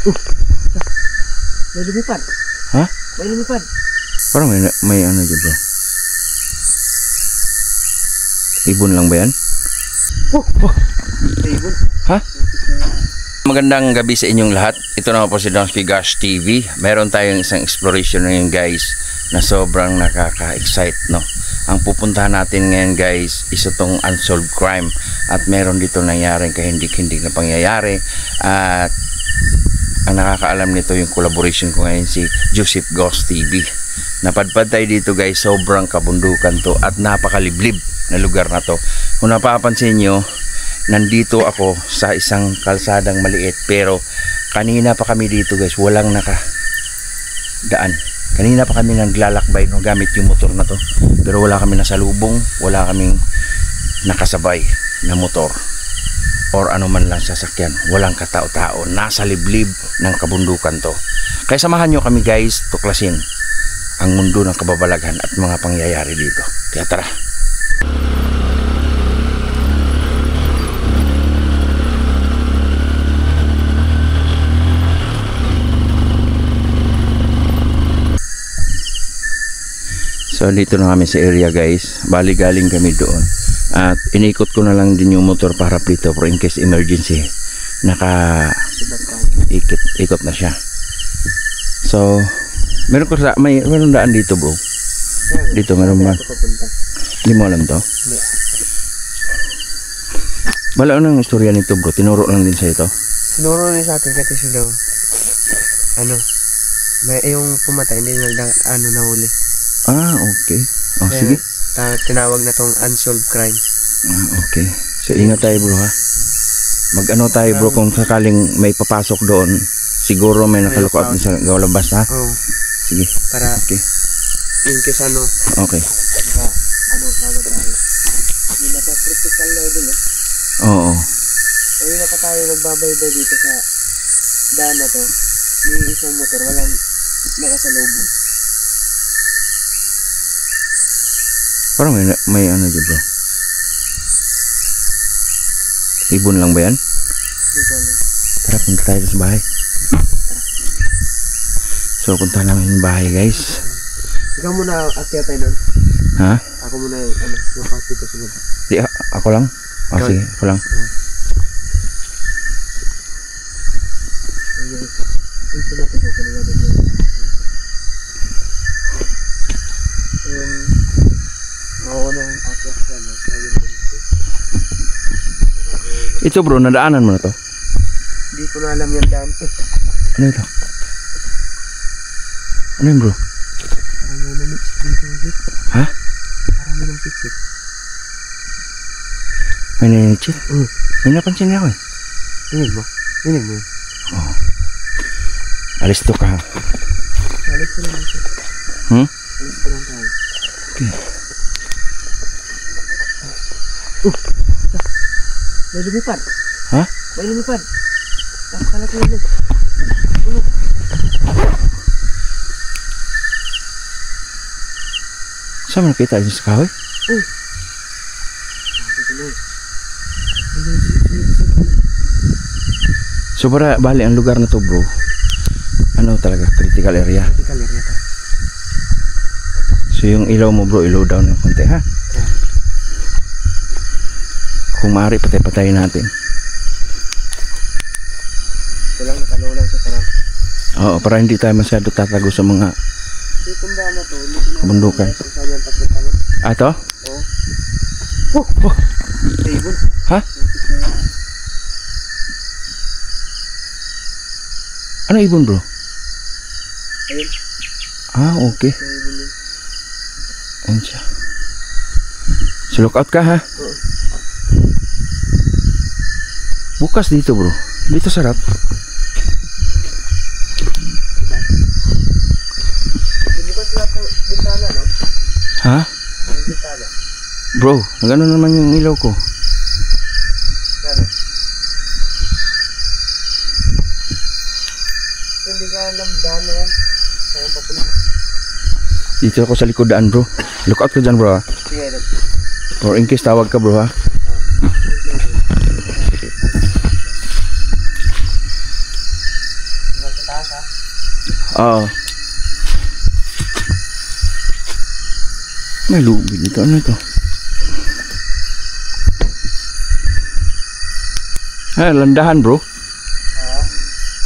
May lumipad. Ha? May lumipad. Parang may ano dyan bro. Ibon lang ba yan? May ibon. Ha? Magandang gabi sa inyong lahat. Ito naman po si Donsky Gosh TV. Meron tayong isang exploration ngayon guys na sobrang nakaka-excite, no? Ang pupuntahan natin ngayon guys is itong unsolved crime. At meron dito nangyaring kahindik-hindik na pangyayari. At ang nakakaalam nito yung collaboration ko ngayon si Joseph Gosh TV. Napadpad tayo dito guys, sobrang kabundukan to at napakaliblib na lugar na to. Kung napapansin nyo, nandito ako sa isang kalsadang maliit, pero kanina pa kami dito guys, walang nakadaan. Kanina pa kami naglalakbay, no, gamit yung motor na to, pero wala kami nasalubong, wala kaming nakasabay na motor or ano man lang sasakyan. Walang katao-tao, nasa liblib ng kabundukan to. Kaya samahan nyo kami guys, tuklasin ang mundo ng kababalaghan at mga pangyayari dito. Kaya tara. So dito na kami sa area guys. Bali galing kami doon. At inikot ko na lang din yung motor para dito for in case emergency. Ikot na siya. So meron daan dito bro. Dito meron ba? Hindi mo alam to? Wala nang istorya nito bro. Tinuro lang din sa ito. Tinuro rin sa akin kasi sila may yung pumatay hindi nahuli. Ah, okay. Oh, kaya, sige. Tinawag na tong unsolved crime. Ah, okay. So ingat tayo bro ha. Mag-ano tayo bro kung sakaling may papasok doon. Siguro may nakalukout sa labas ha. Oo. Sige. Para okay. In case Okay. Kagad tayo. Hindi na pa critical level Oo. Ayun na pa tayo nagbabaybay dito sa daan na to. May isang motor, walang nakasalubong. Parang may ano dyan bro. Ibon lang ba yan? Tara, punta tayo sa bahay. So punta namin yung bahay guys. Ikaw muna akyat tayo nun. Ha? Ako muna yung party ko sunod. Di, ako lang? Oh, sige, ako lang. Ito natin ko kanina dito. Ako na akyat ka na. Ito bro, nadaanan mo na to? Hindi ko na alam yan daan. Ano ito? Ano yun bro? Parang may namitsik dito. Ha? Parang may namitsik. May nanitsik? May napansin niya ako eh. Inig mo? Inig mo yun? Oo. Alis to ka. Alis ko lang siya. Alis ko lang tayo. Okay. May lumipad. Ha? May lumipad. Napakalaki yun. Saan mo nakita niyo sa kahoy? So bali ang lugar na to bro, ano talaga, critical area. Critical area to. So yung ilaw mo bro, ilaw down ng konti ha. Kung maaari patay-patayin natin. Ito lang nakalulang siya para. Oo, para hindi tayo masyado tatago sa mga kabundukan. Ato? Oo. Ibon. Ha? Ano ibon bro? Ayun. Ah, okay. Ayun siya. So look out ka ha. Oo. Bukas dito bro. Dito sarap. Bukas lahat ng bintana, no? Ha? Bintana. Bro, nagano naman yung ilaw ko. Ano? Hindi ka alam daan na yan. Saan papunta? Dito ako sa likodan bro. Look out ka dyan bro ha. Sige, Or in case tawag ka bro ha. taas ha. Oo. May lubid dito. Ano ito? Landahan bro.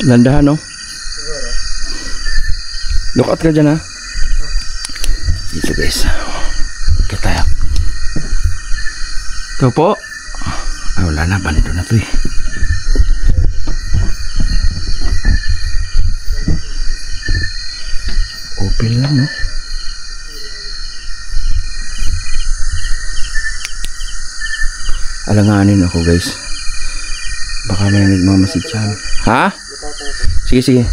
Landahan no? Siguro. Look out ka dyan ha. Dito guys. Okay tayo. Ito po. Wala na. Bando na to eh. Open lang no. Alanganin ako guys. Baka may nagmamasid siya. Ha? Sige sige.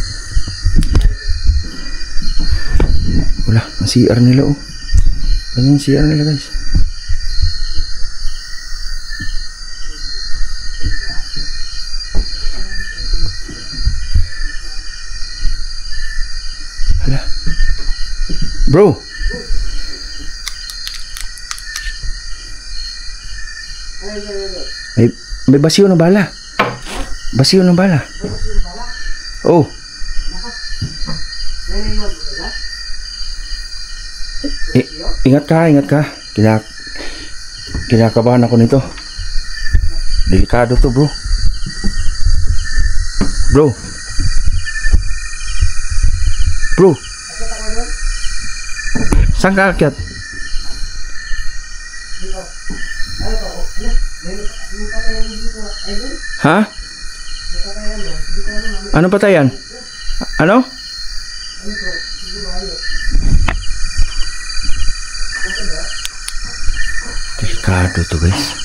Wala. Ang CR nila oh. Ganyan yung CR nila guys. Hala. Bro. May basiyo ng bala. Basiyo ng bala. Oh. Ingat ka, ingat ka. Kinakabahan ako nito. Delikado to, bro. Bro. Bro. Saan ka akyat? Ha? Ano patayan? Ano? Delikado to guys.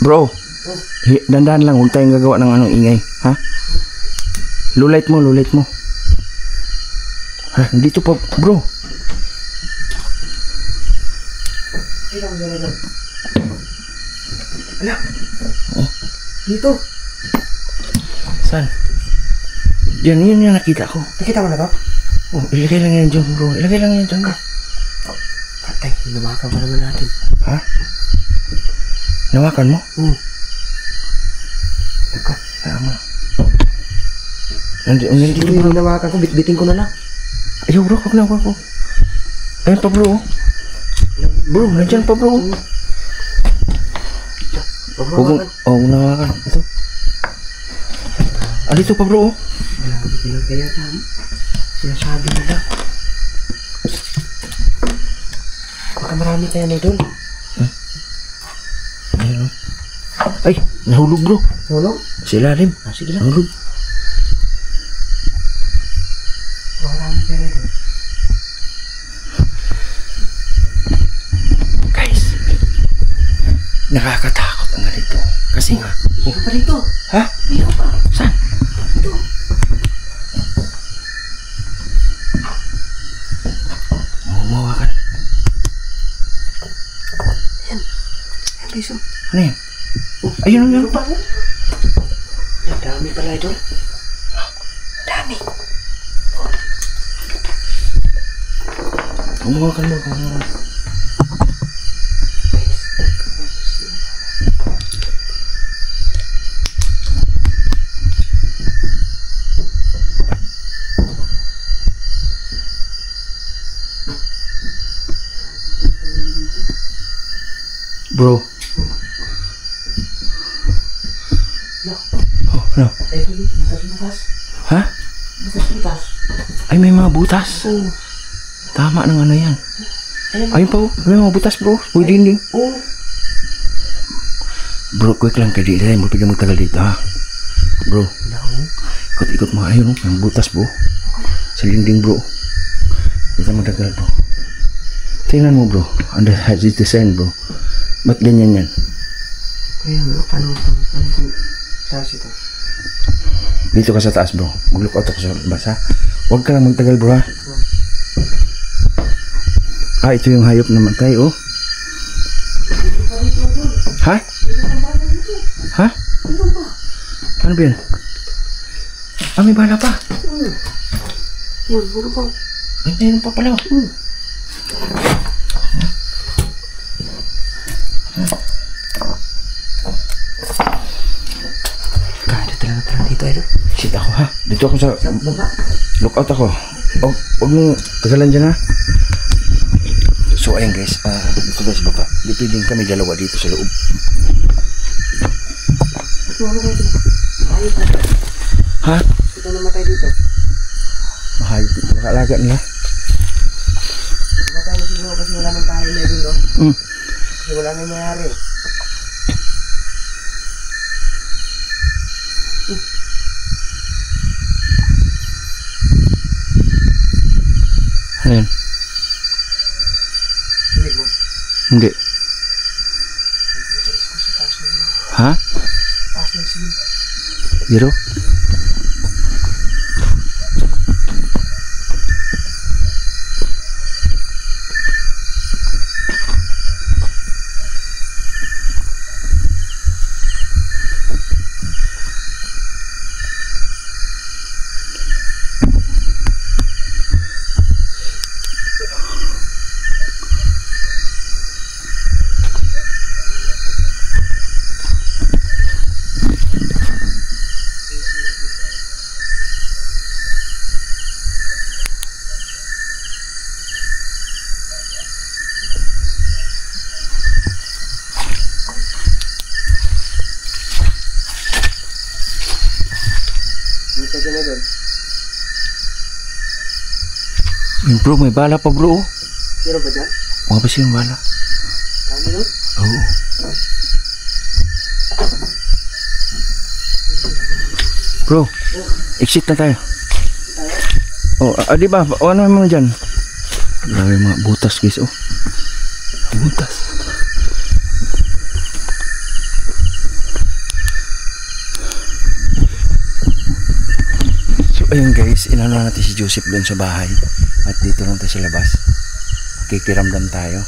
Bro, dandan lang, huwag tayong gagawa ng anong ingay. Ha? Lulight mo, lulight mo. Ha, dito pa, bro. Ala. Oh. Dito. Saan? Yan, yun yung nakita ko. Nakita mo na to? Oh, ilagay lang yan dyan bro. Ilagay lang yan dyan bro. Patay, hinawakan pa naman natin. Ha? Nawakan mo? Teka. Tama. Nandito Siguro yung hinawakan ko, bitbitin ko na lang. Ayaw bro, wag na, wag. Ayan pa bro. Bro, nandyan pa bro. Huwag mo, nawakan. Ito. Ah, dito pa bro. Hindi lang kaya tama. Sinasabi nila. Baka marami kaya na doon. Ayun. Ay, nahulog bro. Nahulog? Sa ilalim. Sige lang. Nahulog. Marami kaya na doon. Guys, nakakatakot ang ganito. Kasi nga. Ikaw pa dito. Ha? Ikaw pa. Saan? Ito. Mawakan. Ayan. Ayan guys. Ano yan? Ayun yun. Ang dami pala ito. Dami. Mawakan mo. Bro. No. Oh, ano? Ito dito. Butas-butas. Ha? Butas-butas. Ay, may mga butas. Oo. Tama ng ano yan. Ayun pa, oh. May mga butas bro. Uy, dinding. Oo. Bro, quick lang kayo dito. Mo pwede magtagal dito ha. Bro, ikot-ikot mo. Ayun, oh. May butas bro. Sa dinding bro. Dito matagal bro. Tingnan mo bro. Under design bro. Ba't ganyan yan? Kaya nga, paano itong klase ito? Dito ka sa taas bro. Mag-look out ako sa labas ha. Huwag ka lang magtagal bro ha. Ah, ito yung hayop na matay oh. Ha? Ha? Ano ba yan? Ah, may bala pa. Yan, puro ba? Ay, mayroon pa pala. Kada talaga dito, idol. Exit ako ha. Dito ako sa Baba. lookout ako. Huwag mo tagalan dyan ha. So ayun guys, dito guys baba. Di pwedeng kami dalawa dito sa loob. Ito ano kayo dito? Ayos na. Ha? Ito namatay dito. Mahayop. Makaalaga nila. Namatay na siguro kasi wala nang kain na doon, no? Kasi wala nang mayari. Ano yun? Hilig mo? Hindi. Ha? Taas ng sige. Biro? Buta ka na doon. Yun bro, may bala pa bro. Meron ba dyan? Mga pa siyang bala. Kami no? Oo. Bro, exit na tayo. Oh, di ba? O ano mo dyan? Grabe mga butas guys, oh. Butas. So ayun guys, inano natin si Joseph doon sa bahay. At dito lang tayo sa labas. Kikiramdam tayo.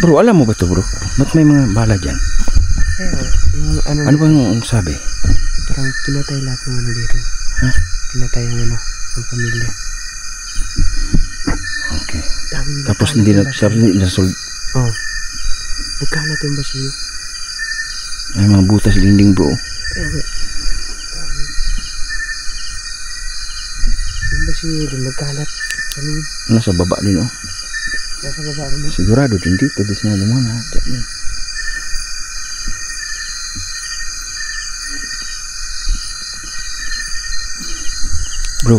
Bro, alam mo ba ito bro? Ba't may mga bala dyan? Yung ano, Ano bang sabi? parang pinatay lahat ng ano dito. Ha? Pinatay yung ano, ang pamilya. Okay. Dami nila. Tapos hindi na solve. Oh. Nagkalat yung basiyo. Ay mga butas dinding bro. Kaya nga. Yung basiyo din nagkalat. Ano? Nasa baba din oh. Nasa baba rin mo. Sigurado din dito. Di sila lumana. Diyan. Bro,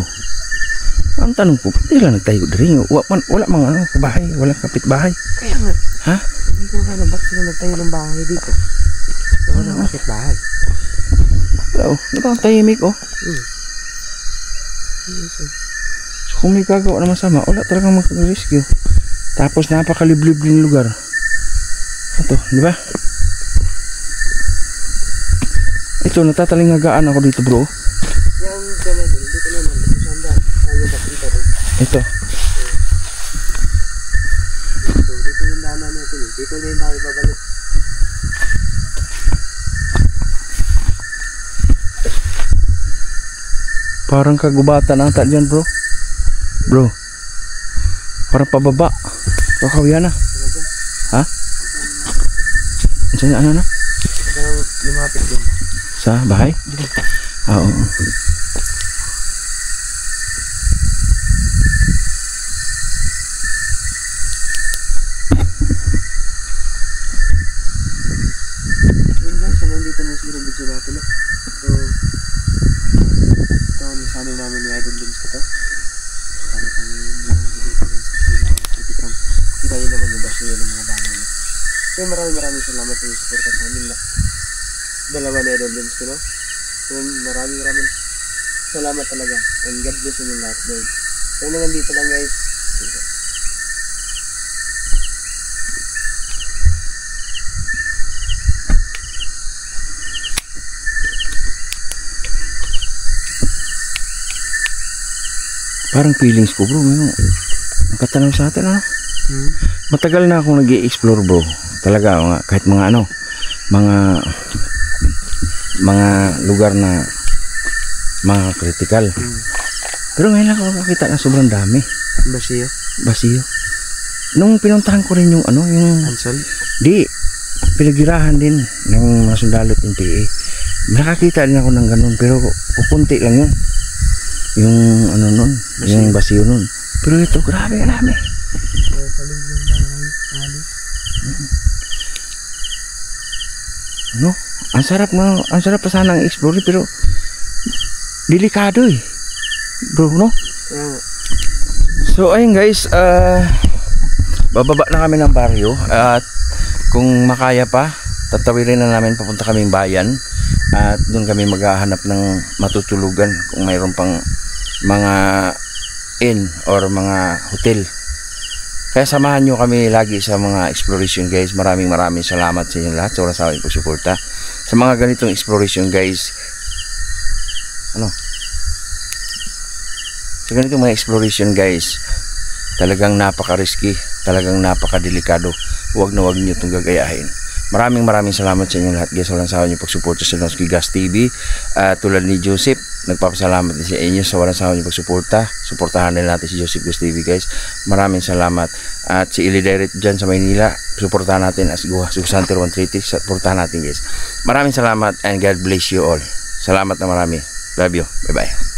ang tanong ko, pati lang nagtayo rin. Wala mga ano, bahay, walang kapitbahay. Kaya nga. Ha? Hindi ko alam ba't sila nagtayo ng bahay dito. Wala nang kapit bahay. Oh, ang tahimik oh. Yes, oh. So kung may gagawa na masama, wala talagang mag-rescue. Tapos napakaliblib din lugar. Ito, di ba? Ito, natatalingagaan ako dito bro. Yan, ganun din. Dito naman. Dito sa handa. Ayaw ba dito rin? Ito. Dito yung daanan natin. Dito na yung bahay babalik. Parang kagubatan ata dyan bro. Bro. Parang pababa. Kakawian na. Ha? Saan ano na? Parang lumapit din. Sa bahay? Oo. Yun guys, nandito na siguro video natin. So, ito ang nasanay namin ni Idol Dins ko to. Sana pang dito rin sa sila. Kita nyo naman yung basyo ng mga bahay. So, maraming salamat sa suporta sa amin na dalawa ni Idol Dins ko, no? So, maraming salamat talaga. And God bless you lahat, guys. So, hanggang dito lang guys. Parang feelings ko bro, ang katanaw sa atin ano. Matagal na akong nag-i-explore bro. Talaga kahit mga mga lugar na mga critical. Pero ngayon lang ako nakita na sobrang dami. Basiyo. Nung pinuntahan ko rin yung yung Ansol? di pinagirahan din ng mga sundalo at NPA. Nakakita din ako ng ganun pero kukunti lang yun. Yung nun, yung basiyo nun. Pero ito grabe karami. No, ang sarap pa sana ang explore pero delikado bro, no? So ayun guys, bababa na kami ng baryo at kung makaya pa tatawirin na namin, papunta kaming bayan at doon kami maghahanap ng matutulugan kung mayroon pang mga inn or mga hotel. Kaya samahan nyo kami lagi sa mga exploration guys. Maraming salamat sa inyo lahat sa oras sa aking pagsuporta sa mga ganitong exploration guys. Sa ganitong mga exploration guys, talagang napaka-risky, talagang napaka-delikado. Huwag na huwag nyo itong gagayahin. Maraming salamat sa inyo lahat guys. Walang sawa nyo pagsuporta sa Donski Gas TV. Tulad ni Joseph, nagpapasalamat din sa inyo sa walang sawa nyo pagsuporta. Suportahan din natin si Joseph Gas TV guys. Maraming salamat. At si Ilideret dyan sa Maynila, suportahan natin as Susanter 130. Suportahan natin guys. Maraming salamat and God bless you all. Salamat na marami. Love you. Bye bye.